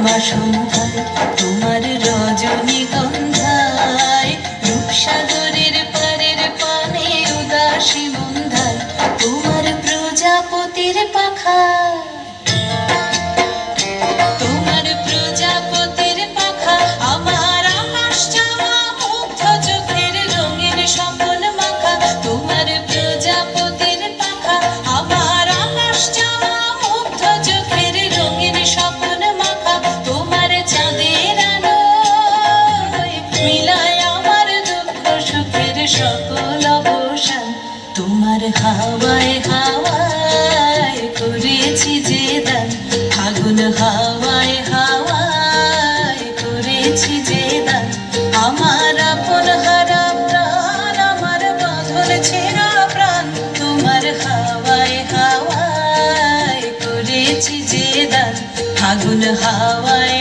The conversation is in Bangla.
সন্ধ্যায় তোমার রজনীগন্ধায় রূপসাগরের পারের পানে উদাসী মন্ধায় তোমার প্রজাপতির পাখা তোমার প্রজাপতির পাখা আমার আকাশ চাওয়া মুগ্ধ চোখের রঙের স্বপন মাখা তোমার প্রজাপতির পাখা আমার আকাশ চাওয়া মুগ্ধ চোখের রঙের স্বপন মাখা তোমার চাঁদের আলোয় মিলায় আমার দুঃখ সুখের সকল অবসান তোমার হাওয়ায় হাওয়ায় করেছি যে দান ফাগুন হাওয়ায় হাওয়ায় করেছি যে দান আমার আপন হারা প্রাণ আমার বাঁধন ছেঁড়া প্রাণ তোমার হাওয়ায় হাওয়ায় করেছি যে দান ফাগুন হাওয়ায়